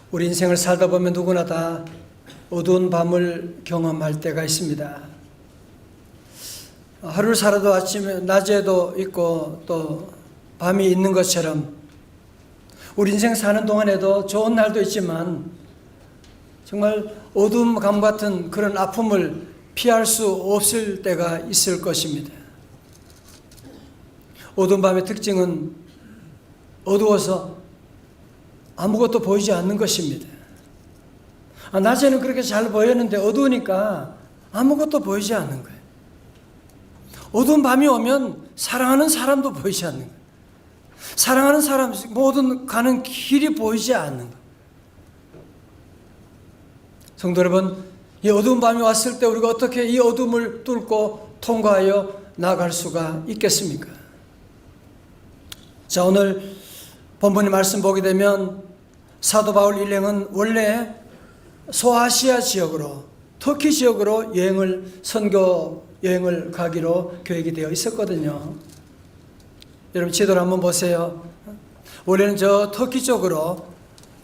우리 인생을 살다 보면 누구나 다 어두운 밤을 경험할 때가 있습니다. 하루를 살아도 아침에 낮에도 있고 또 밤이 있는 것처럼 우리 인생 사는 동안에도 좋은 날도 있지만 정말 어두운 감 같은 그런 아픔을 피할 수 없을 때가 있을 것입니다. 어두운 밤의 특징은 어두워서 아무것도 보이지 않는 것입니다. 낮에는 그렇게 잘 보였는데 어두우니까 아무것도 보이지 않는 거예요. 어두운 밤이 오면 사랑하는 사람도 보이지 않는 거예요. 사랑하는 사람 모든 가는 길이 보이지 않는 거예요. 성도 여러분, 이 어두운 밤이 왔을 때 우리가 어떻게 이 어둠을 뚫고 통과하여 나아갈 수가 있겠습니까? 자, 오늘 본문의 말씀 보게 되면 사도 바울 일행은 원래 소아시아 지역으로, 터키 지역으로 선교 여행을 가기로 계획이 되어 있었거든요. 여러분 지도를 한번 보세요. 원래는 저 터키 쪽으로,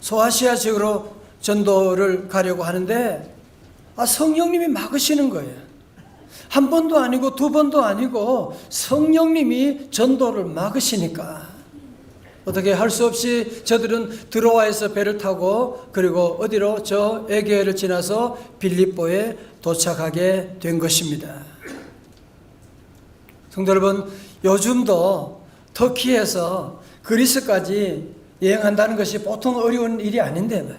소아시아 지역으로 전도를 가려고 하는데 성령님이 막으시는 거예요. 한 번도 아니고 두 번도 아니고 성령님이 전도를 막으시니까 어떻게 할 수 없이 저들은 드로아에서 배를 타고 그리고 어디로 저 에게해를 지나서 빌립보에 도착하게 된 것입니다. 성도 여러분, 요즘도 터키에서 그리스까지 여행한다는 것이 보통 어려운 일이 아닌데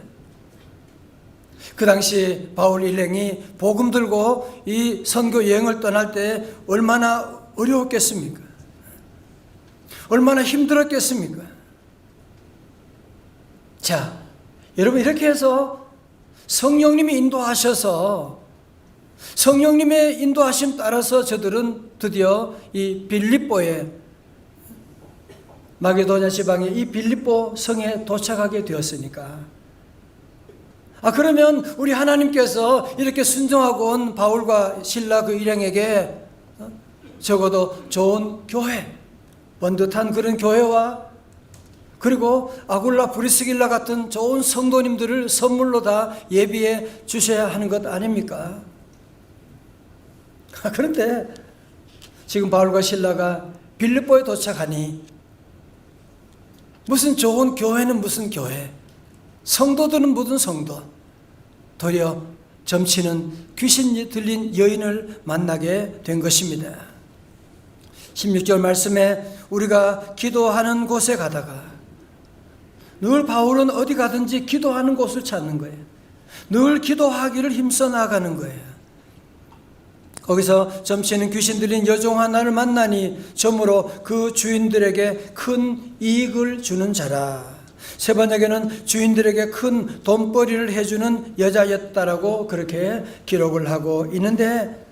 그 당시 바울 일행이 복음 들고 이 선교 여행을 떠날 때 얼마나 어려웠겠습니까? 얼마나 힘들었겠습니까? 자, 여러분 이렇게 해서 성령님이 인도하셔서 성령님의 인도하심 따라서 저들은 드디어 이 빌립보에 마게도냐 지방의 이 빌립보 성에 도착하게 되었으니까 그러면 우리 하나님께서 이렇게 순종하고 온 바울과 실라 그 일행에게 적어도 좋은 교회, 번듯한 그런 교회와 그리고 아굴라 브리스길라 같은 좋은 성도님들을 선물로 다 예비해 주셔야 하는 것 아닙니까? 그런데 지금 바울과 실라가 빌립보에 도착하니 무슨 좋은 교회는 무슨 교회, 성도들은 무슨 성도, 도리어 점치는 귀신 들린 여인을 만나게 된 것입니다. 16절 말씀에 우리가 기도하는 곳에 가다가 늘 바울은 어디 가든지 기도하는 곳을 찾는 거예요. 늘 기도하기를 힘써 나가는 거예요. 거기서 점치는 귀신 들린 여종 하나를 만나니 점으로 그 주인들에게 큰 이익을 주는 자라. 세 번역에는 주인들에게 큰 돈벌이를 해주는 여자였다라고 그렇게 기록을 하고 있는데,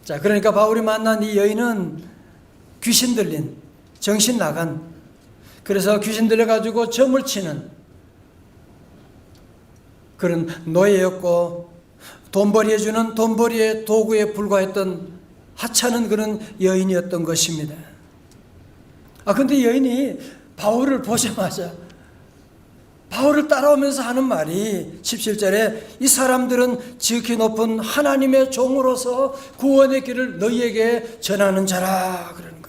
자, 그러니까 바울이 만난 이 여인은 귀신 들린, 정신 나간, 그래서 귀신 들려가지고 점을 치는 그런 노예였고 돈벌이 해주는 돈벌이의 도구에 불과했던 하찮은 그런 여인이었던 것입니다. 근데 여인이 바울을 보자마자 바울을 따라오면서 하는 말이 17절에 이 사람들은 지극히 높은 하나님의 종으로서 구원의 길을 너희에게 전하는 자라 그러는 거예요.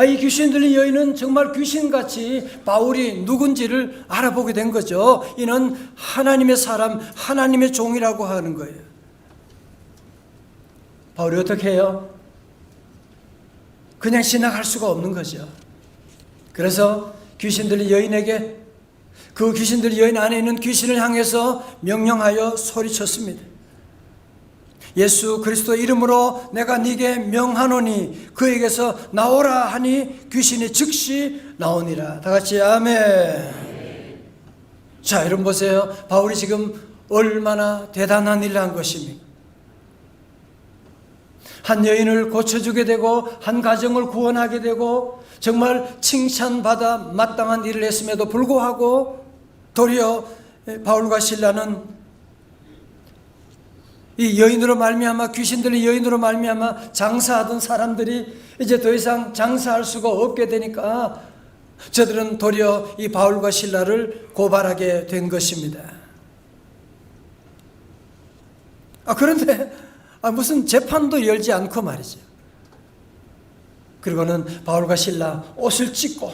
이 귀신 들린 여인은 정말 귀신같이 바울이 누군지를 알아보게 된 거죠. 이는 하나님의 사람, 하나님의 종이라고 하는 거예요. 바울이 어떻게 해요? 그냥 지나갈 수가 없는 거죠. 그래서 귀신 들린 여인에게 그 귀신 들린 여인 안에 있는 귀신을 향해서 명령하여 소리쳤습니다. 예수 그리스도 이름으로 내가 네게 명하노니 그에게서 나오라 하니 귀신이 즉시 나오니라. 다 같이 아멘. 자, 여러분 보세요. 바울이 지금 얼마나 대단한 일을 한 것입니까? 한 여인을 고쳐주게 되고 한 가정을 구원하게 되고 정말 칭찬받아 마땅한 일을 했음에도 불구하고 도리어 바울과 실라는 이 여인으로 말미암아, 귀신 들린 여인으로 말미암아 장사하던 사람들이 이제 더 이상 장사할 수가 없게 되니까 저들은 도리어 이 바울과 실라를 고발하게 된 것입니다. 그런데 무슨 재판도 열지 않고 말이죠. 그리고는 바울과 실라 옷을 찢고,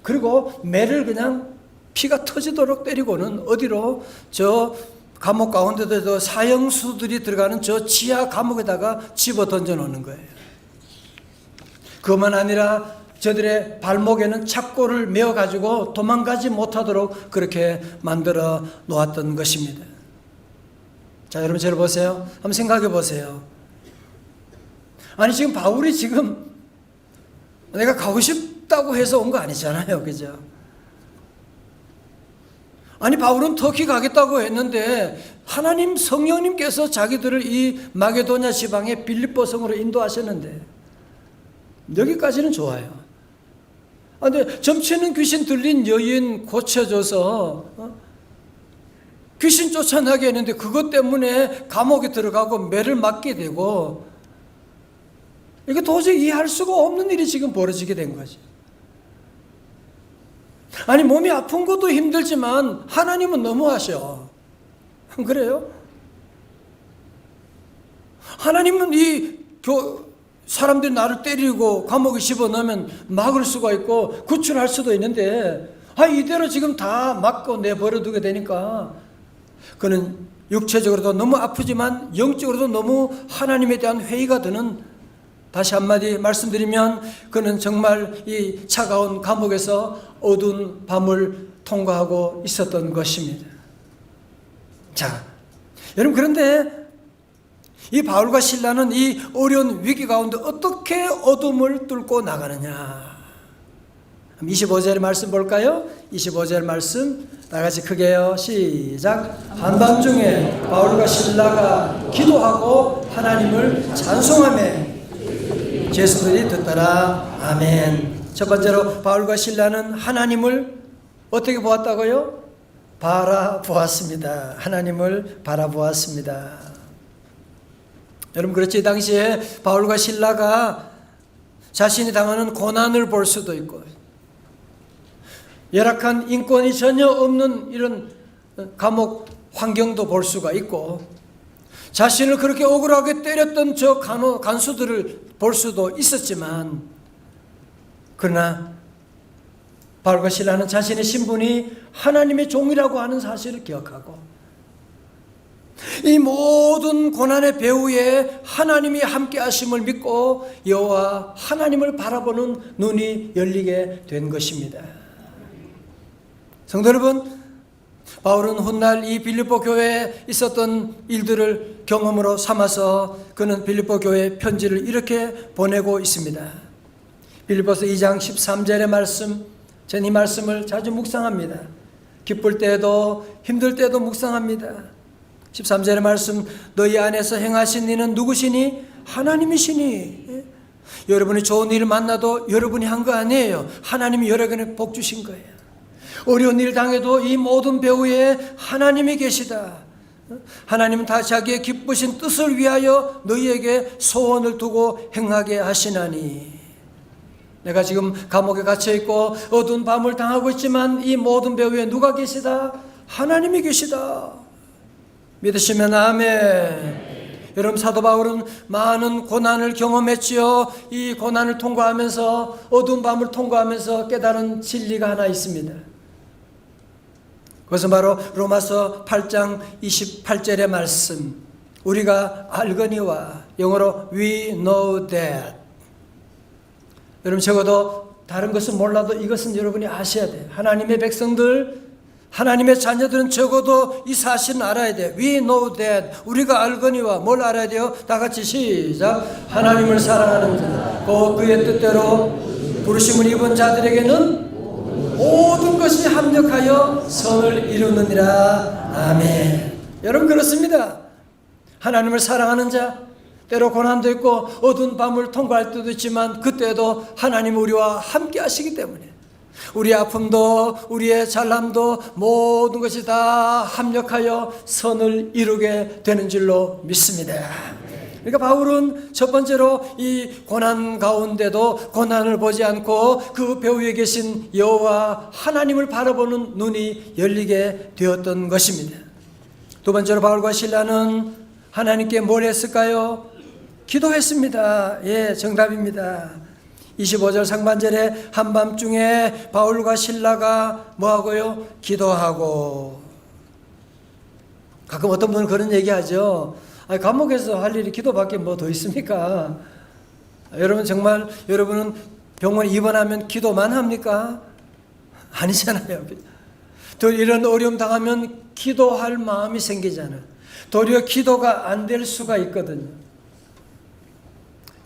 그리고 매를 그냥 피가 터지도록 때리고는 어디로, 저 감옥 가운데도 사형수들이 들어가는 저 지하 감옥에다가 집어 던져 놓는 거예요. 그것만 아니라 저들의 발목에는 착고를 메어 가지고 도망가지 못하도록 그렇게 만들어 놓았던 것입니다. 자, 여러분 저를 보세요. 한번 생각해 보세요. 아니, 지금 바울이 지금 내가 가고 싶다고 해서 온 거 아니잖아요, 그죠? 아니, 바울은 터키 가겠다고 했는데 하나님 성령님께서 자기들을 이 마게도냐 지방의 빌립보 성으로 인도하셨는데, 여기까지는 좋아요. 근데 점치는 귀신 들린 여인 고쳐줘서 귀신 쫓아나게 했는데 그것 때문에 감옥에 들어가고 매를 맞게 되고, 이게 도저히 이해할 수가 없는 일이 지금 벌어지게 된 거죠. 아니, 몸이 아픈 것도 힘들지만 하나님은 너무하셔. 그래요? 하나님은 사람들이 나를 때리고 감옥에 집어넣으면 막을 수가 있고 구출할 수도 있는데, 이대로 지금 다 막고 내버려두게 되니까 그는 육체적으로도 너무 아프지만 영적으로도 너무 하나님에 대한 회의가 드는, 다시 한마디 말씀드리면 그는 정말 이 차가운 감옥에서 어두운 밤을 통과하고 있었던 것입니다. 자, 여러분, 그런데 이 바울과 실라는 이 어려운 위기 가운데 어떻게 어둠을 뚫고 나가느냐. 25절 말씀 볼까요? 25절 말씀 다 같이 크게요. 시작. 한밤중에 바울과 실라가 기도하고 하나님을 찬송하며 제수들이 듣더라. 아멘. 첫 번째로 바울과 실라는 하나님을 어떻게 보았다고요? 바라보았습니다. 하나님을 바라보았습니다. 여러분, 그렇지, 이 당시에 바울과 실라가 자신이 당하는 고난을 볼 수도 있고, 열악한 인권이 전혀 없는 이런 감옥 환경도 볼 수가 있고, 자신을 그렇게 억울하게 때렸던 저 간수들을 볼 수도 있었지만, 그러나 바울과 실라는 자신의 신분이 하나님의 종이라고 하는 사실을 기억하고, 이 모든 고난의 배후에 하나님이 함께 하심을 믿고 여호와 하나님을 바라보는 눈이 열리게 된 것입니다. 성도 여러분, 바울은 훗날 이 빌립보 교회에 있었던 일들을 경험으로 삼아서 그는 빌립보 교회에 편지를 이렇게 보내고 있습니다. 빌립보서 2장 13절의 말씀, 전 이 말씀을 자주 묵상합니다. 기쁠 때에도 힘들 때에도 묵상합니다. 13절의 말씀, 너희 안에서 행하신 이는 누구시니? 하나님이시니. 여러분이 좋은 일을 만나도 여러분이 한 거 아니에요. 하나님이 여러분에게 복 주신 거예요. 어려운 일 당해도 이 모든 배후에 하나님이 계시다. 하나님은 다 자기의 기쁘신 뜻을 위하여 너희에게 소원을 두고 행하게 하시나니. 내가 지금 감옥에 갇혀있고 어두운 밤을 당하고 있지만 이 모든 배후에 누가 계시다? 하나님이 계시다. 믿으시면 아멘. 여러분, 사도 바울은 많은 고난을 경험했지요. 이 고난을 통과하면서, 어두운 밤을 통과하면서 깨달은 진리가 하나 있습니다. 그것은 바로 로마서 8장 28절의 말씀, 우리가 알거니와, 영어로 we know that. 여러분, 적어도 다른 것은 몰라도 이것은 여러분이 아셔야 돼요. 하나님의 백성들, 하나님의 자녀들은 적어도 이 사실은 알아야 돼요. We know that. 우리가 알거니와 뭘 알아야 돼요? 다 같이 시작. 하나님을 사랑하는 자, 곧 그의 뜻대로 부르심을 입은 자들에게는 모든 것이 합력하여 선을 이루느니라. 아멘. 여러분, 그렇습니다. 하나님을 사랑하는 자, 때로 고난도 있고 어두운 밤을 통과할 때도 있지만 그때도 하나님 우리와 함께 하시기 때문에 우리의 아픔도 우리의 잘남도 모든 것이 다 합력하여 선을 이루게 되는 줄로 믿습니다. 그러니까 바울은 첫 번째로 이 고난 가운데도 고난을 보지 않고 그 배 위에 계신 여호와 하나님을 바라보는 눈이 열리게 되었던 것입니다. 두 번째로 바울과 실라는 하나님께 뭘 했을까요? 기도했습니다. 예, 정답입니다. 25절 상반절에 한밤중에 바울과 실라가 뭐하고요? 기도하고. 가끔 어떤 분은 그런 얘기하죠. 아니, 감옥에서 할 일이 기도밖에 뭐 더 있습니까? 여러분, 정말 여러분은 병원에 입원하면 기도만 합니까? 아니잖아요. 또 이런 어려움 당하면 기도할 마음이 생기잖아요. 도리어 기도가 안 될 수가 있거든요.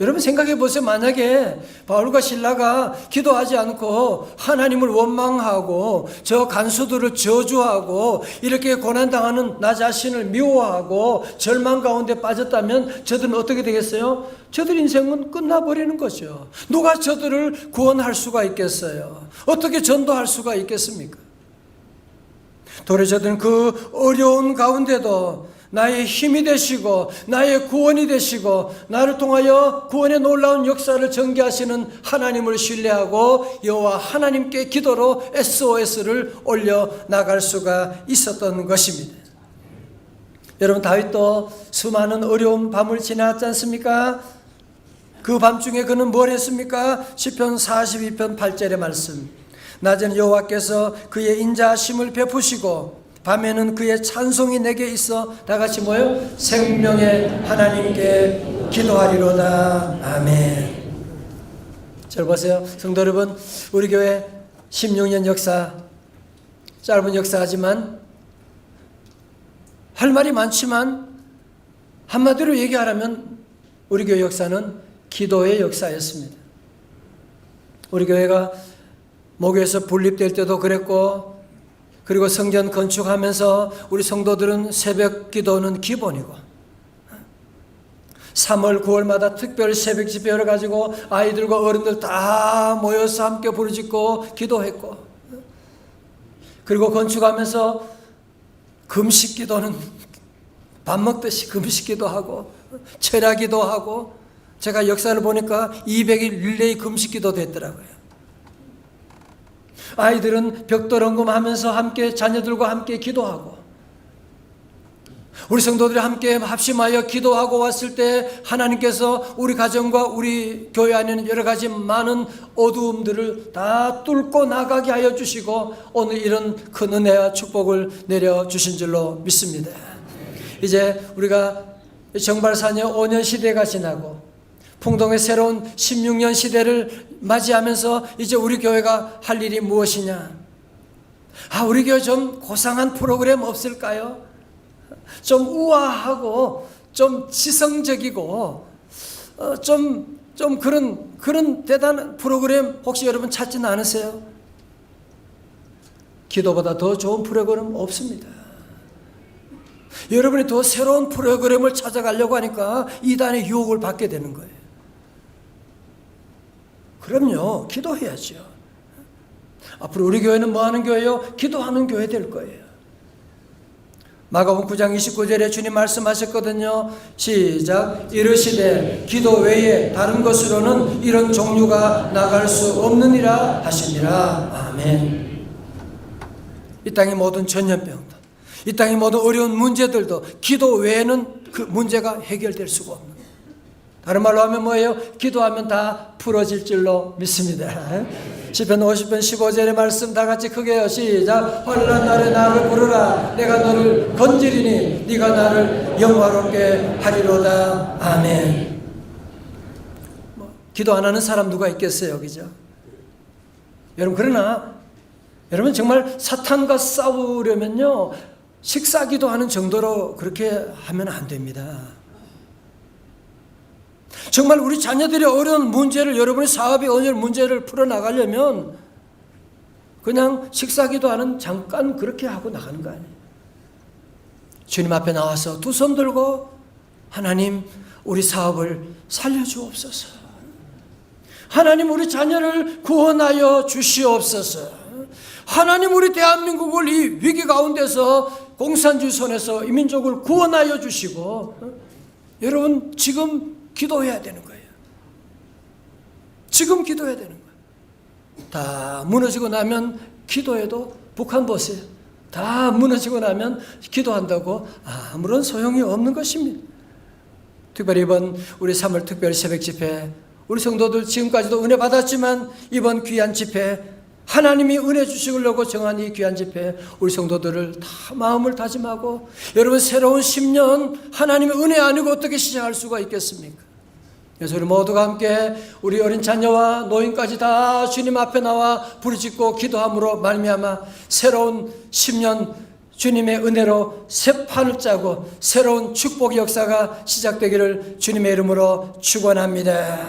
여러분 생각해 보세요. 만약에 바울과 실라가 기도하지 않고 하나님을 원망하고 저 간수들을 저주하고 이렇게 고난당하는 나 자신을 미워하고 절망 가운데 빠졌다면 저들은 어떻게 되겠어요? 저들 인생은 끝나버리는 거죠. 누가 저들을 구원할 수가 있겠어요? 어떻게 전도할 수가 있겠습니까? 도리어 저들은 그 어려운 가운데도 나의 힘이 되시고 나의 구원이 되시고 나를 통하여 구원의 놀라운 역사를 전개하시는 하나님을 신뢰하고 여호와 하나님께 기도로 SOS를 올려나갈 수가 있었던 것입니다. 여러분, 다윗도 수많은 어려운 밤을 지났지 않습니까? 그 밤중에 그는 뭘 했습니까? 시편 42편 8절의 말씀, 낮에는 여호와께서 그의 인자하심을 베푸시고 밤에는 그의 찬송이 내게 있어 다 같이 뭐요? 생명의 하나님께 기도하리로다. 아멘. 잘 보세요. 성도 여러분, 우리 교회 16년 역사, 짧은 역사지만 할 말이 많지만 한마디로 얘기하라면 우리 교회 역사는 기도의 역사였습니다. 우리 교회가 목요에서 분립될 때도 그랬고, 그리고 성전 건축하면서 우리 성도들은 새벽 기도는 기본이고 3월 9월마다 특별 새벽 집회를 가지고 아이들과 어른들 다 모여서 함께 부르짖고 기도했고, 그리고 건축하면서 금식 기도는 밥 먹듯이 금식 기도하고 철야 기도하고, 제가 역사를 보니까 200일 릴레이 금식 기도 됐더라고요. 아이들은 벽돌 엉금하면서 함께 자녀들과 함께 기도하고, 우리 성도들이 함께 합심하여 기도하고 왔을 때 하나님께서 우리 가정과 우리 교회 안에는 여러 가지 많은 어두움들을 다 뚫고 나가게 하여 주시고 오늘 이런 큰 은혜와 축복을 내려주신 줄로 믿습니다. 이제 우리가 정발사녀 5년 시대가 지나고 풍동의 새로운 16년 시대를 맞이하면서 이제 우리 교회가 할 일이 무엇이냐? 우리 교회 좀 고상한 프로그램 없을까요? 좀 우아하고 좀 지성적이고 좀 그런 대단한 프로그램 혹시 여러분 찾지는 않으세요? 기도보다 더 좋은 프로그램 없습니다. 여러분이 더 새로운 프로그램을 찾아가려고 하니까 이단의 유혹을 받게 되는 거예요. 그럼요, 기도해야죠. 앞으로 우리 교회는 뭐 하는 교회요? 기도하는 교회 될 거예요. 마가복음 9장 29절에 주님 말씀하셨거든요. 시작. 이르시되 기도 외에 다른 것으로는 이런 종류가 나갈 수 없느니라 하시니라. 아멘. 이 땅의 모든 전염병도, 이 땅의 모든 어려운 문제들도 기도 외에는 그 문제가 해결될 수가 없는, 다른 말로 하면 뭐예요? 기도하면 다 풀어질 줄로 믿습니다. 시편 50편 15절의 말씀 다 같이 크게 해요. 시작. 환난 날에 나를 부르라. 내가 너를 건지리니 네가 나를 영화롭게 하리로다. 아멘. 기도 안 하는 사람 누가 있겠어요, 그죠? 여러분, 그러나 여러분 정말 사탄과 싸우려면요, 식사 기도하는 정도로 그렇게 하면 안 됩니다. 정말 우리 자녀들의 어려운 문제를, 여러분의 사업의 어려운 문제를 풀어나가려면 그냥 식사기도 하는 잠깐 그렇게 하고 나가는 거 아니에요. 주님 앞에 나와서 두 손 들고 하나님 우리 사업을 살려주옵소서, 하나님 우리 자녀를 구원하여 주시옵소서, 하나님 우리 대한민국을 이 위기 가운데서 공산주의 손에서 이 민족을 구원하여 주시고 여러분 지금 기도해야 되는 거예요. 지금 기도해야 되는 거예요. 다 무너지고 나면 기도해도 북한 보세요. 다 무너지고 나면 기도한다고 아무런 소용이 없는 것입니다. 특별히 이번 우리 3월 특별 새벽 집회, 우리 성도들 지금까지도 은혜 받았지만 이번 귀한 집회, 하나님이 은혜 주시려고 정한 이 귀한 집회, 우리 성도들을 다 마음을 다짐하고, 여러분 새로운 10년 하나님의 은혜 아니고 어떻게 시작할 수가 있겠습니까? 그래서 우리 모두가 함께 우리 어린 자녀와 노인까지 다 주님 앞에 나와 부르짖고 기도함으로 말미암아 새로운 10년 주님의 은혜로 새 판을 짜고 새로운 축복의 역사가 시작되기를 주님의 이름으로 축원합니다.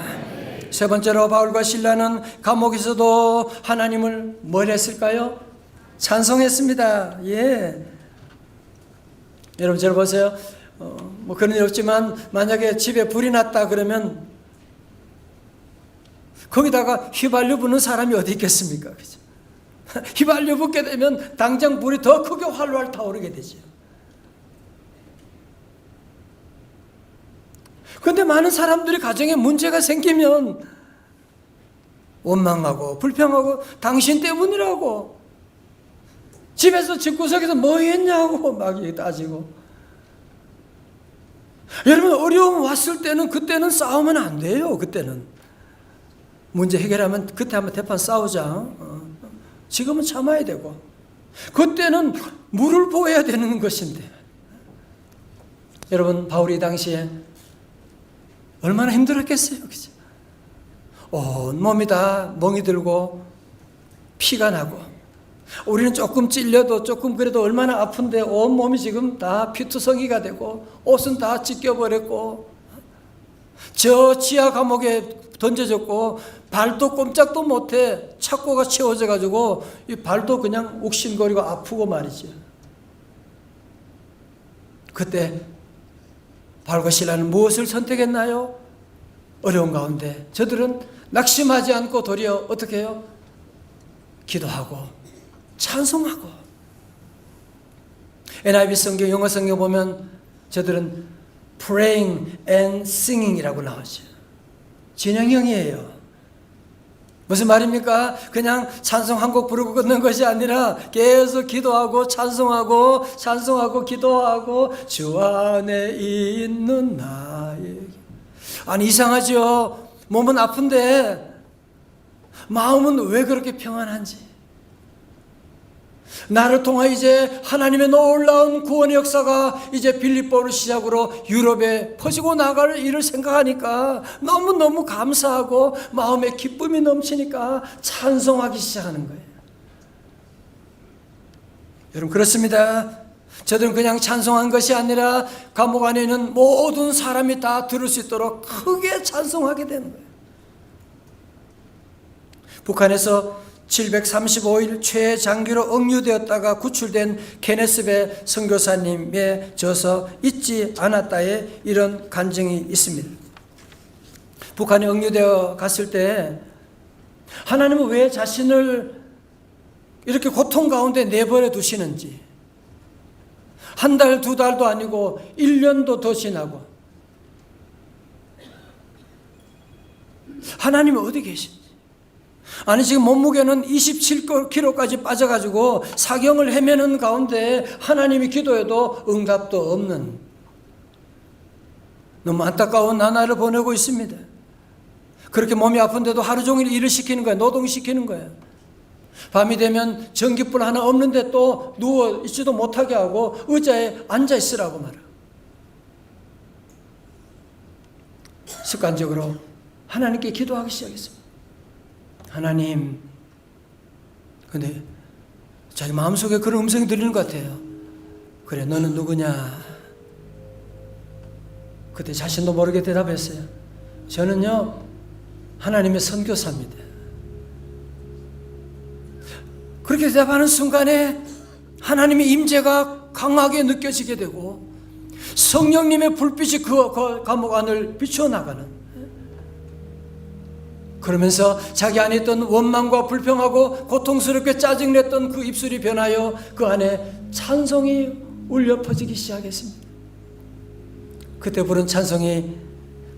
세 번째로 바울과 실라는 감옥에서도 하나님을 뭘 했을까요? 찬송했습니다. 예. 여러분 잘 보세요. 뭐 그런 일 없지만 만약에 집에 불이 났다 그러면 거기다가 휘발유 부는 사람이 어디 있겠습니까? 그죠? 휘발유 붓게 되면 당장 불이 더 크게 활활 타오르게 되죠. 그런데 많은 사람들이 가정에 문제가 생기면 원망하고 불평하고 당신 때문이라고, 집에서 집구석에서 뭐 했냐고 막 따지고. 여러분 어려움 왔을 때는 그때는 싸우면 안 돼요. 그때는 문제 해결하면 그때 한번 대판 싸우자. 지금은 참아야 되고 그때는 물을 부어야 되는 것인데. 여러분 바울이 당시에 얼마나 힘들었겠어요. 그죠? 온몸이 다 멍이 들고 피가 나고, 우리는 조금 찔려도 조금 그래도 얼마나 아픈데 온몸이 지금 다 피투성이가 되고 옷은 다 찢겨버렸고 저 지하 감옥에 던져졌고 발도 꼼짝도 못해 착고가 채워져 가지고 이 발도 그냥 욱신거리고 아프고 말이죠. 그때 바울과 실라는 무엇을 선택했나요? 어려운 가운데 저들은 낙심하지 않고 도리어 어떻게 해요? 기도하고 찬송하고. NIV 성경, 영어 성경 보면 저들은 praying and singing이라고 나오죠. 진영형이에요. 무슨 말입니까? 그냥 찬송 한 곡 부르고 끝낸 것이 아니라 계속 기도하고 찬송하고 찬송하고 기도하고 주 안에 있는 나에게. 아니 이상하죠. 몸은 아픈데 마음은 왜 그렇게 평안한지. 나를 통해 이제 하나님의 놀라운 구원의 역사가 이제 빌립보를 시작으로 유럽에 퍼지고 나갈 일을 생각하니까 너무너무 감사하고 마음에 기쁨이 넘치니까 찬송하기 시작하는 거예요. 여러분 그렇습니다. 저들은 그냥 찬송한 것이 아니라 감옥 안에 있는 모든 사람이 다 들을 수 있도록 크게 찬송하게 되는 거예요. 북한에서 735일 최장기로 억류되었다가 구출된 케네스베 선교사님의 저서 잊지 않았다에 이런 간증이 있습니다. 북한에 억류되어 갔을 때 하나님은 왜 자신을 이렇게 고통 가운데 내버려 두시는지, 한 달, 두 달도 아니고 1년도 더 지나고 하나님은 어디 계신지. 아니 지금 몸무게는 27kg까지 빠져가지고 사경을 헤매는 가운데 하나님이 기도해도 응답도 없는 너무 안타까운 나날을 보내고 있습니다. 그렇게 몸이 아픈데도 하루 종일 일을 시키는 거예요. 노동시키는 거예요. 밤이 되면 전기불 하나 없는데 또 누워 있지도 못하게 하고 의자에 앉아 있으라고 말해요. 습관적으로 하나님께 기도하기 시작했습니다. 하나님, 근데 자기 마음속에 그런 음성이 들리는 것 같아요. 그래, 너는 누구냐? 그때 자신도 모르게 대답했어요. 저는요, 하나님의 선교사입니다. 그렇게 대답하는 순간에 하나님의 임재가 강하게 느껴지게 되고 성령님의 불빛이 그 감옥 안을 비춰나가는, 그러면서 자기 안에 있던 원망과 불평하고 고통스럽게 짜증냈던 그 입술이 변하여 그 안에 찬송이 울려 퍼지기 시작했습니다. 그때 부른 찬송이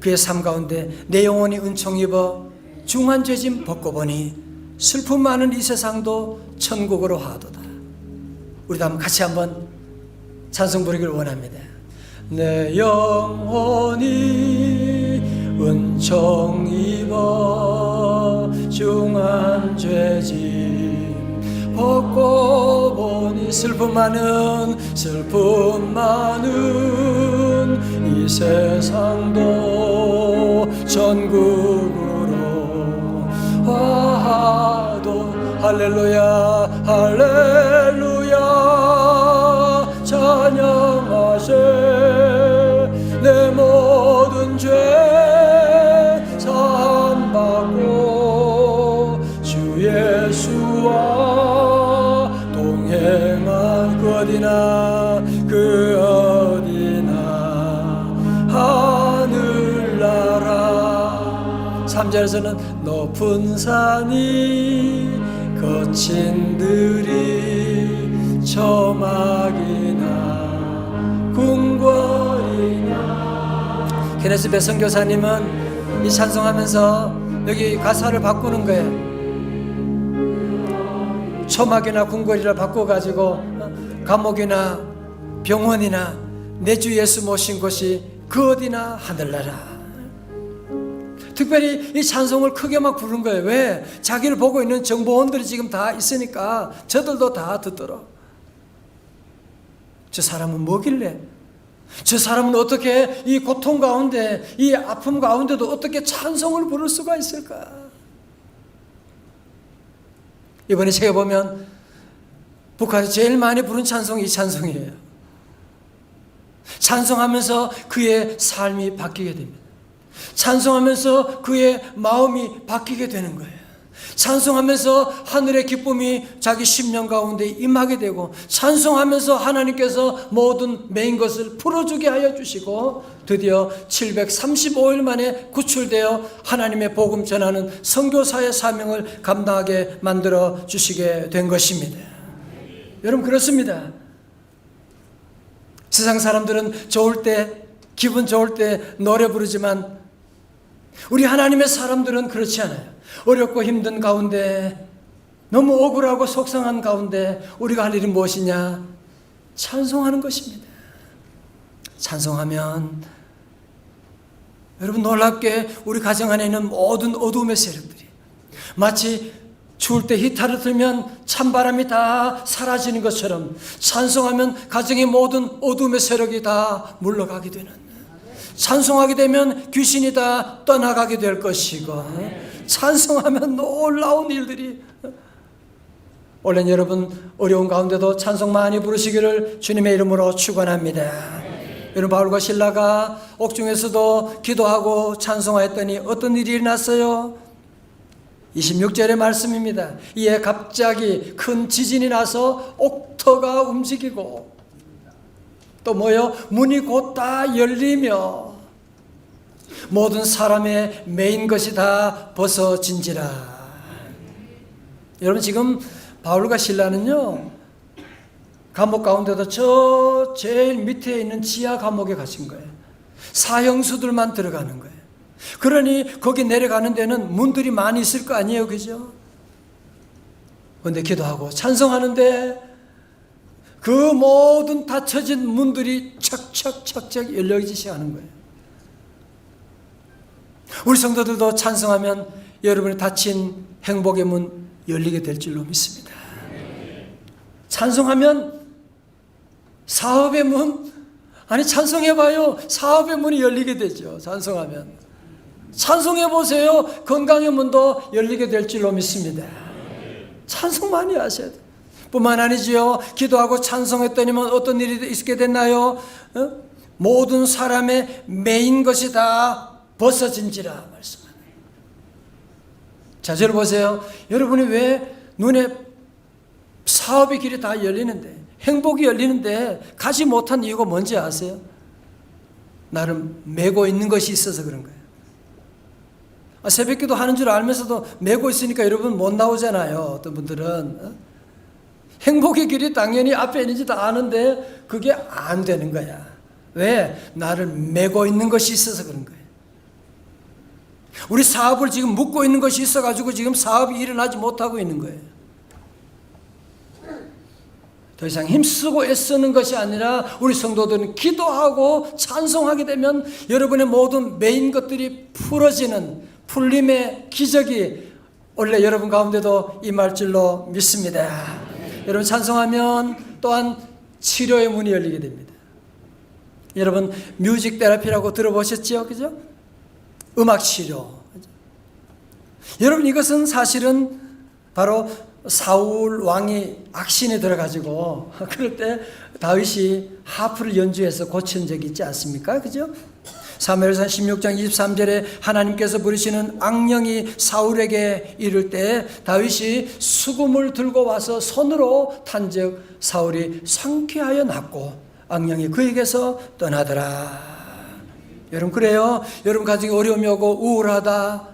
그의 삶 가운데 내 영혼이 은총 입어 중한 죄짐 벗고 보니 슬픔 많은 이 세상도 천국으로 하도다. 우리도 한번 같이 한번 찬송 부르기를 원합니다. 내 영혼이 은총 입어 중한 죄짐 벗고 보니 슬픔 많은 이 세상도 천국으로 하도 할렐루야 할렐루야 찬양하세 내 모든 죄 사함받고 주 예수와 동행한 그 어디나 하늘나라 3절에서는 높은 산이 거친 들이 저막이나 궁궐이나 케네스 선교사님은 이 찬송하면서 여기 가사를 바꾸는 거예요. 초막이나 궁궐이라 바꿔가지고 감옥이나 병원이나 내 주 예수 모신 곳이 그 어디나 하늘나라. 특별히 이 찬송을 크게 막 부른 거예요. 왜? 자기를 보고 있는 정보원들이 지금 다 있으니까 저들도 다 듣더라. 저 사람은 뭐길래? 저 사람은 어떻게 이 고통 가운데, 이 아픔 가운데도 어떻게 찬송을 부를 수가 있을까? 이번에 제가 보면 북한에서 제일 많이 부른 찬송이 이 찬송이에요. 찬송하면서 그의 삶이 바뀌게 됩니다. 찬송하면서 그의 마음이 바뀌게 되는 거예요. 찬송하면서 하늘의 기쁨이 자기 심령 가운데 임하게 되고, 찬송하면서 하나님께서 모든 메인 것을 풀어주게 하여 주시고, 드디어 735일 만에 구출되어 하나님의 복음 전하는 선교사의 사명을 감당하게 만들어 주시게 된 것입니다. 여러분, 그렇습니다. 세상 사람들은 좋을 때, 기분 좋을 때 노래 부르지만 우리 하나님의 사람들은 그렇지 않아요. 어렵고 힘든 가운데, 너무 억울하고 속상한 가운데 우리가 할 일이 무엇이냐? 찬송하는 것입니다. 찬송하면 여러분, 놀랍게 우리 가정 안에 있는 모든 어두움의 세력들이 마치 추울 때 히타를 틀면 찬바람이 다 사라지는 것처럼, 찬송하면 가정의 모든 어두움의 세력이 다 물러가게 되는, 찬송하게 되면 귀신이 다 떠나가게 될 것이고, 찬송하면 놀라운 일들이. 원래 여러분 어려운 가운데도 찬송 많이 부르시기를 주님의 이름으로 축원합니다. 여러분, 바울과 실라가 옥중에서도 기도하고 찬송하였더니 어떤 일이 일어났어요? 26절의 말씀입니다. 이에 갑자기 큰 지진이 나서 옥터가 움직이고, 또 뭐요? 문이 곧 다 열리며 모든 사람의 메인 것이 다 벗어진지라. 여러분, 지금 바울과 실라는요, 감옥 가운데도 저 제일 밑에 있는 지하 감옥에 가신 거예요. 사형수들만 들어가는 거예요. 그러니 거기 내려가는 데는 문들이 많이 있을 거 아니에요, 그죠? 그런데 기도하고 찬송하는데 그 모든 닫혀진 문들이 착착착착 열려지기 시작하는 거예요. 우리 성도들도 찬송하면 여러분의 닫힌 행복의 문 열리게 될 줄로 믿습니다. 찬송하면 사업의 문, 아니 찬송해봐요, 사업의 문이 열리게 되죠. 찬송하면. 찬송해보세요, 건강의 문도 열리게 될 줄로 믿습니다. 찬송 많이 하셔야 돼요. 뿐만 아니지요, 기도하고 찬송했더니만 어떤 일이 있게 됐나요? 모든 사람의 메인 것이 다 벗어진지라 말씀하네요. 자, 저를 보세요. 여러분이 왜 눈에 사업의 길이 다 열리는데, 행복이 열리는데 가지 못한 이유가 뭔지 아세요? 나름 메고 있는 것이 있어서 그런 거예요. 새벽기도 하는 줄 알면서도 메고 있으니까 여러분 못 나오잖아요. 어떤 분들은 행복의 길이 당연히 앞에 있는지 다 아는데 그게 안 되는 거야. 왜? 나를 메고 있는 것이 있어서 그런 거예요. 우리 사업을 지금 묶고 있는 것이 있어가지고 지금 사업이 일어나지 못하고 있는 거예요. 더 이상 힘쓰고 애쓰는 것이 아니라 우리 성도들은 기도하고 찬송하게 되면 여러분의 모든 메인 것들이 풀어지는 풀림의 기적이 원래 여러분 가운데도 임할 줄로 믿습니다. 여러분 찬송하면 또한 치료의 문이 열리게 됩니다. 여러분 뮤직 테라피라고 들어보셨죠? 그죠? 음악 치료. 여러분 이것은 사실은 바로 사울 왕이 악신에 들어가지고 그럴 때 다윗이 하프를 연주해서 고친 적이 있지 않습니까? 그죠? 사무엘상 16장 23절에 하나님께서 부르시는 악령이 사울에게 이를 때 다윗이 수금을 들고 와서 손으로 탄즉 사울이 상쾌하여 낫고 악령이 그에게서 떠나더라. 여러분 그래요. 여러분 가정에 어려움이 오고 우울하다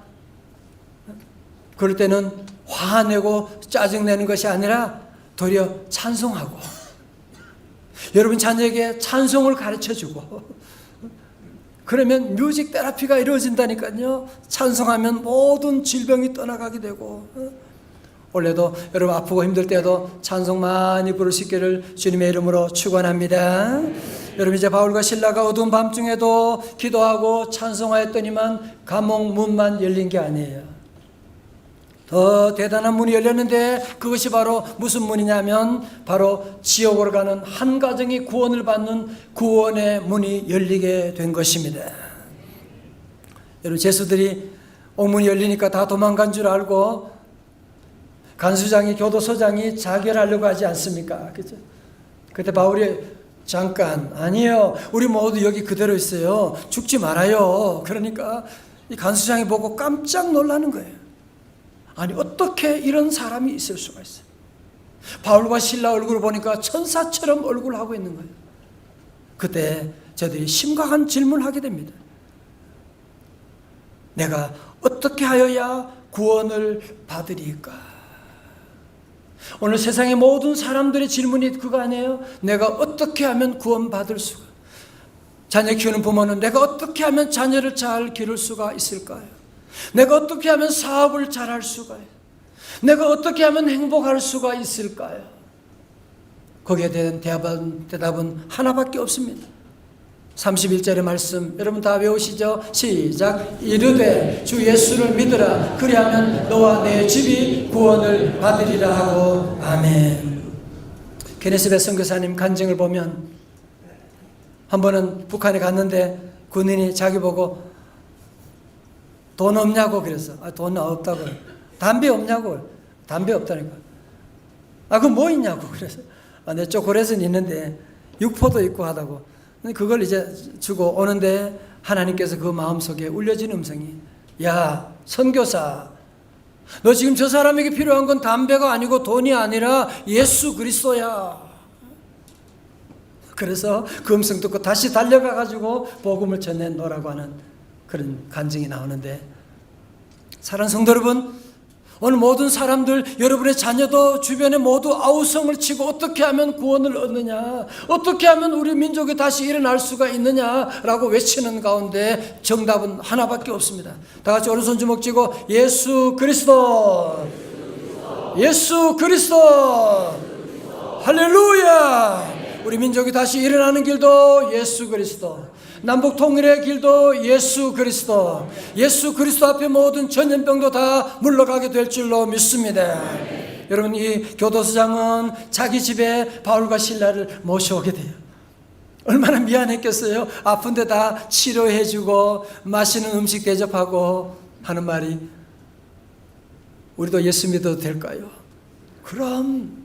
그럴 때는 화내고 짜증내는 것이 아니라 도리어 찬송하고 여러분 자녀에게 찬송을 가르쳐주고 그러면 뮤직 테라피가 이루어진다니까요. 찬송하면 모든 질병이 떠나가게 되고 원래도 여러분 아프고 힘들 때도 찬송 많이 부를 수 있기를 주님의 이름으로 축원합니다. 여러분 이제 바울과 실라가 어두운 밤중에도 기도하고 찬송하였더니만 감옥 문만 열린 게 아니에요. 더 대단한 문이 열렸는데 그것이 바로 무슨 문이냐면 바로 지옥으로 가는 한 가정이 구원을 받는 구원의 문이 열리게 된 것입니다. 여러분 제수들이 옥문이 열리니까 다 도망간 줄 알고 간수장이 교도소장이 자결하려고 하지 않습니까? 그죠? 그때 바울이 잠깐 아니에요. 우리 모두 여기 그대로 있어요. 죽지 말아요. 그러니까 이 간수장이 보고 깜짝 놀라는 거예요. 아니 어떻게 이런 사람이 있을 수가 있어요. 바울과 실라 얼굴을 보니까 천사처럼 얼굴을 하고 있는 거예요. 그때 저들이 심각한 질문을 하게 됩니다. 내가 어떻게 하여야 구원을 받으리까? 오늘 세상의 모든 사람들의 질문이 그거 아니에요? 내가 어떻게 하면 구원받을 수가? 자녀 키우는 부모는 내가 어떻게 하면 자녀를 잘 기를 수가 있을까요? 내가 어떻게 하면 사업을 잘할 수가 있어요? 내가 어떻게 하면 행복할 수가 있을까요? 거기에 대한 대답은 하나밖에 없습니다. 31절의 말씀 여러분 다 외우시죠? 시작. 이르되 주 예수를 믿으라 그리하면 너와 내 집이 구원을 받으리라 하고 아멘. 케네스베 선교사님 간증을 보면 한 번은 북한에 갔는데 군인이 자기 보고 돈 없냐고 그랬어. 돈 없다고. 담배 없냐고. 담배 없다니까. 그럼 뭐 있냐고 그래서. 내 초콜릿은 있는데 육포도 있고 하다고. 그걸 이제 주고 오는데 하나님께서 그 마음속에 울려진 음성이 야 선교사 너 지금 저 사람에게 필요한 건 담배가 아니고 돈이 아니라 예수 그리스도야. 그래서 그 음성 듣고 다시 달려가 가지고 복음을 전해놓으라고 하는 그런 간증이 나오는데 사랑하는 성도 여러분 오늘 모든 사람들 여러분의 자녀도 주변에 모두 아우성을 치고 어떻게 하면 구원을 얻느냐 어떻게 하면 우리 민족이 다시 일어날 수가 있느냐라고 외치는 가운데 정답은 하나밖에 없습니다. 다 같이 오른손 주먹 쥐고 예수 그리스도 예수 그리스도 할렐루야. 우리 민족이 다시 일어나는 길도 예수 그리스도 남북 통일의 길도 예수 그리스도 예수 그리스도 앞에 모든 전염병도 다 물러가게 될 줄로 믿습니다. 여러분 이 교도소장은 자기 집에 바울과 실라를 모셔오게 돼요. 얼마나 미안했겠어요. 아픈데 다 치료해주고 맛있는 음식 대접하고 하는 말이 우리도 예수 믿어도 될까요? 그럼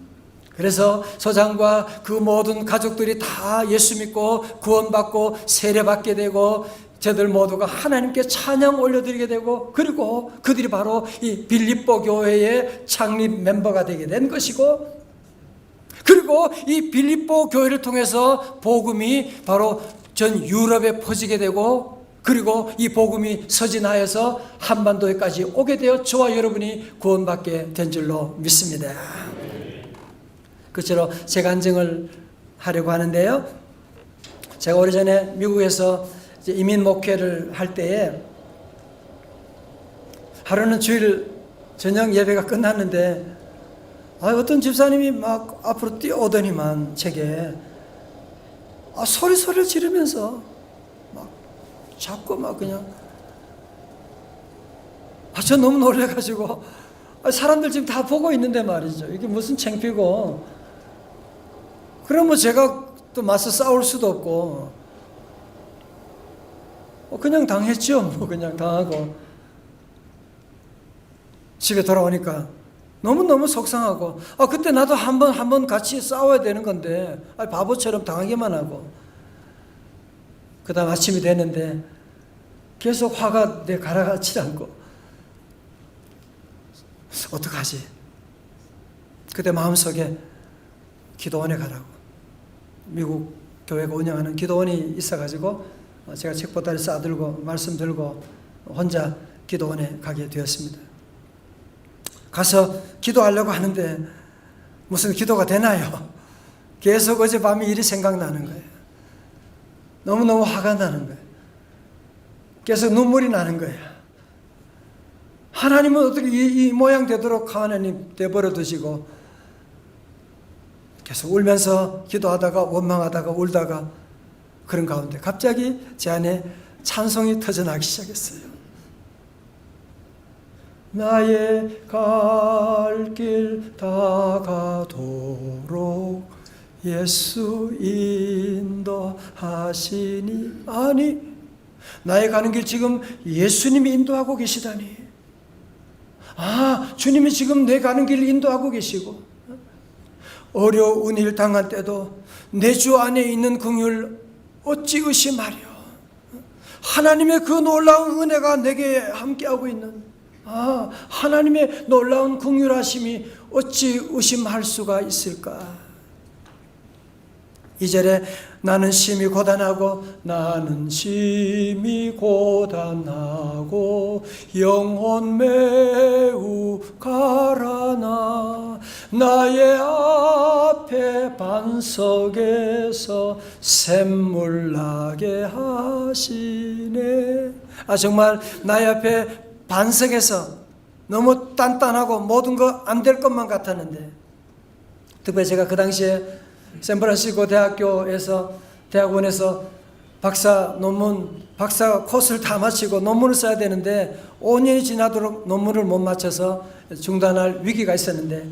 그래서 소장과 그 모든 가족들이 다 예수 믿고 구원받고 세례받게 되고 저들 모두가 하나님께 찬양 올려드리게 되고 그리고 그들이 바로 이 빌립보 교회의 창립 멤버가 되게 된 것이고 그리고 이 빌립보 교회를 통해서 복음이 바로 전 유럽에 퍼지게 되고 그리고 이 복음이 서진하여서 한반도에까지 오게 되어 저와 여러분이 구원받게 된 줄로 믿습니다. 그처럼 제 간증을 하려고 하는데요. 제가 오래전에 미국에서 이제 이민 목회를 할 때에 하루는 주일 저녁 예배가 끝났는데 어떤 집사님이 막 앞으로 뛰어오더니만 제게 소리를 지르면서 막 자꾸 막 그냥 저 너무 놀래가지고 사람들 지금 다 보고 있는데 말이죠. 이게 무슨 창피고 그럼 뭐 제가 또 맞서 싸울 수도 없고 그냥 당했죠. 뭐 그냥 당하고 집에 돌아오니까 너무너무 속상하고 그때 나도 한번 같이 싸워야 되는 건데 바보처럼 당하기만 하고 그 다음 아침이 됐는데 계속 화가 내 가라앉지 않고 어떡하지? 그때 마음속에 기도원에 가라고 미국 교회가 운영하는 기도원이 있어가지고 제가 책보따리 싸들고 말씀 들고 혼자 기도원에 가게 되었습니다. 가서 기도하려고 하는데 무슨 기도가 되나요? 계속 어젯밤에 일이 생각나는 거예요. 너무너무 화가 나는 거예요. 계속 눈물이 나는 거예요. 하나님은 어떻게 이 모양 되도록 하나님 내버려 두시고 계속 울면서 기도하다가 원망하다가 울다가 그런 가운데 갑자기 제 안에 찬송이 터져나기 시작했어요. 나의 갈 길 다가도록 예수 인도하시니 아니 나의 가는 길 지금 예수님이 인도하고 계시다니 주님이 지금 내 가는 길을 인도하고 계시고 어려운 일 당할 때도 내 주 안에 있는 긍휼 어찌 의심하려 하나님의 그 놀라운 은혜가 내게 함께하고 있는 하나님의 놀라운 긍휼하심이 어찌 의심할 수가 있을까? 2절에 나는 심히 고단하고 영혼 매우 가라나 나의 앞에 반석에서 샘물 나게 하시네. 정말 나의 앞에 반석에서 너무 단단하고 모든 거 안 될 것만 같았는데 특별히 제가 그 당시에 샌프란시스코 대학원에서 박사 코스를 다 마치고 논문을 써야 되는데 5년이 지나도록 논문을 못 마쳐서 중단할 위기가 있었는데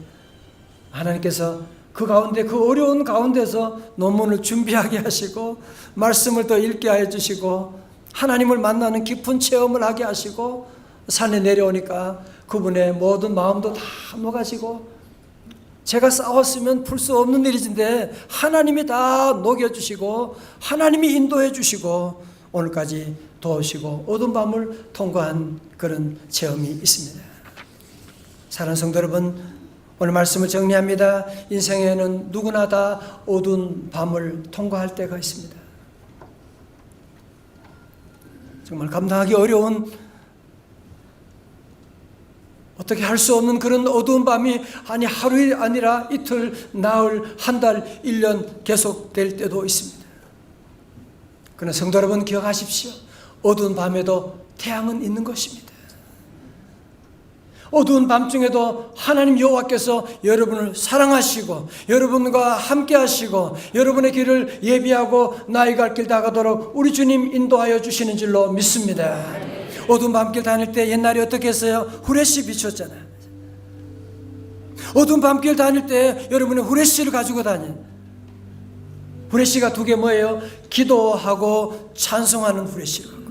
하나님께서 그 가운데 그 어려운 가운데서 논문을 준비하게 하시고 말씀을 더 읽게 해주시고 하나님을 만나는 깊은 체험을 하게 하시고 산에 내려오니까 그분의 모든 마음도 다 녹아지고 제가 싸웠으면 풀 수 없는 일인데 하나님이 다 녹여주시고 하나님이 인도해 주시고 오늘까지 도우시고 어두운 밤을 통과한 그런 체험이 있습니다. 사랑하는 성도 여러분, 오늘 말씀을 정리합니다. 인생에는 누구나 다 어두운 밤을 통과할 때가 있습니다. 정말 감당하기 어려운 어떻게 할 수 없는 그런 어두운 밤이 하루이 아니라 이틀, 나흘, 한 달, 1년 계속될 때도 있습니다. 그러나 성도 여러분 기억하십시오. 어두운 밤에도 태양은 있는 것입니다. 어두운 밤중에도 하나님 여호와께서 여러분을 사랑하시고 여러분과 함께 하시고 여러분의 길을 예비하고 나의 갈 길 다가도록 우리 주님 인도하여 주시는 줄로 믿습니다. 어두운 밤길 다닐 때 옛날에 어떻게 했어요? 후레쉬 비췄잖아요. 어두운 밤길 다닐 때 여러분은 후레쉬를 가지고 다녀요. 후레쉬가 두 개 뭐예요? 기도하고 찬송하는 후레쉬를 갖고.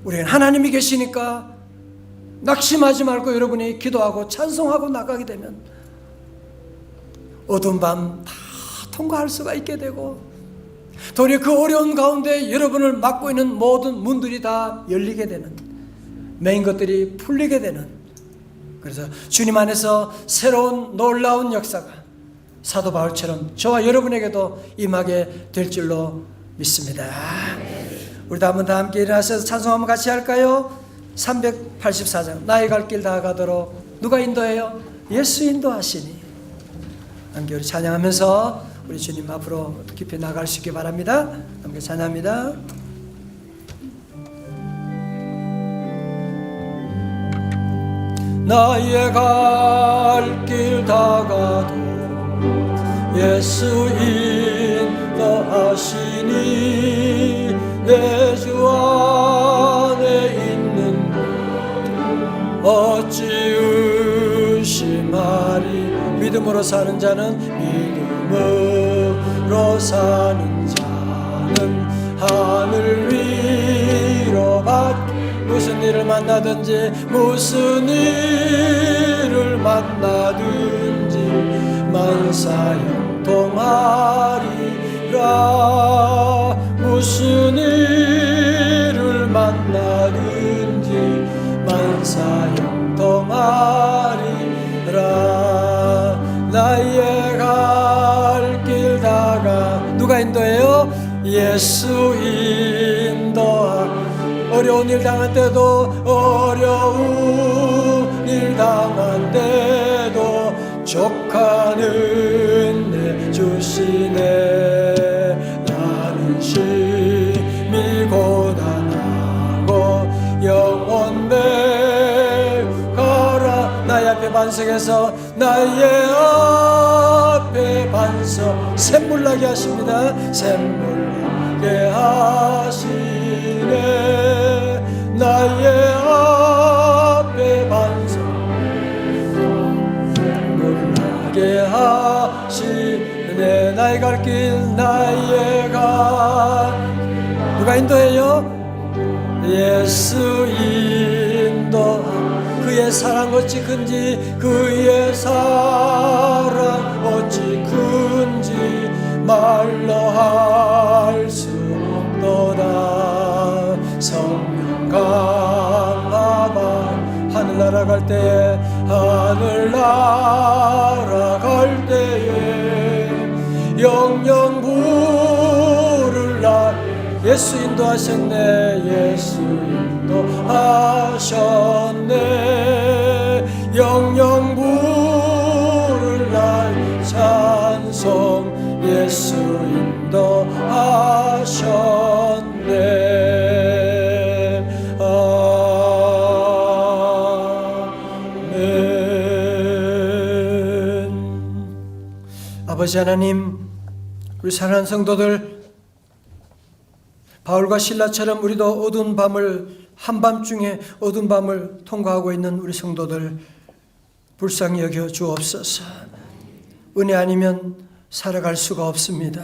우리는 하나님이 계시니까 낙심하지 말고 여러분이 기도하고 찬송하고 나가게 되면 어두운 밤 다 통과할 수가 있게 되고 도리어 그 어려운 가운데 여러분을 막고 있는 모든 문들이 다 열리게 되는 메인 것들이 풀리게 되는 그래서 주님 안에서 새로운 놀라운 역사가 사도 바울처럼 저와 여러분에게도 임하게 될 줄로 믿습니다. 우리도 한번 다 함께 일어나셔서 찬송 한번 같이 할까요? 384장 나의 갈 길 다 가도록 누가 인도해요? 예수 인도하시니 함께 우리 찬양하면서 우리 주님 앞으로 깊이 나갈 수 있게 바랍니다. 함께 찬양합니다. 나의 갈 길 다가도 예수 인도하시니 내 주 안에 있는 어찌 의심하리. 믿음으로 사는 자는 믿음으로 사는 자는 하늘 위로 무슨 일을 만나든지 무슨 일을 만나든지 만사형통하리라. 무슨 일을 만나든지 만사형통하리라. 나의 갈 길 다가 누가 인도해요? 예수 인도하. 어려운 일 당할 때도 어려운 일 당할 때도 족한 은혜 주시네. 나는 심히 고단하고 영원 매가라. 나의 앞에 반석에서 나의 앞에 반석 샘물나게 하십니다. 샘물나게 하시네. 나의 앞에 반석 샘물나게 하시네. 나의 갈 길 나의 갈 누가 인도해요? 예수 인도. 그의 사랑 어찌 큰지 그의 사랑 어찌 큰지 말로 할 수 없도다. 성령 강하바. 하늘나라 갈 때에 하늘나라 갈 때에 영영 부를 날 예수 인도하셨네. 예수 인도하셨네. 영영 부를 날 찬송 예수 인도하셨네. 아버지 하나님, 우리 사랑하는 성도들, 바울과 실라처럼 우리도 어두운 밤을 한밤중에 어두운 밤을 통과하고 있는 우리 성도들 불쌍히 여겨 주옵소서. 은혜 아니면 살아갈 수가 없습니다.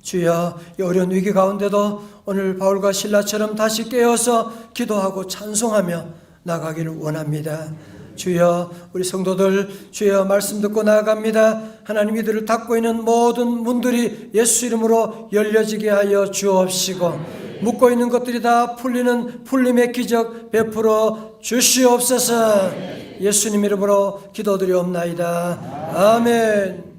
주여, 이 어려운 위기 가운데도 오늘 바울과 실라처럼 다시 깨어서 기도하고 찬송하며 나가기를 원합니다. 주여, 우리 성도들 주여 말씀 듣고 나아갑니다. 하나님 이들을 닫고 있는 모든 문들이 예수 이름으로 열려지게 하여 주옵시고 묶고 있는 것들이 다 풀리는 풀림의 기적 베풀어 주시옵소서. 예수님 이름으로 기도드리옵나이다. 아멘.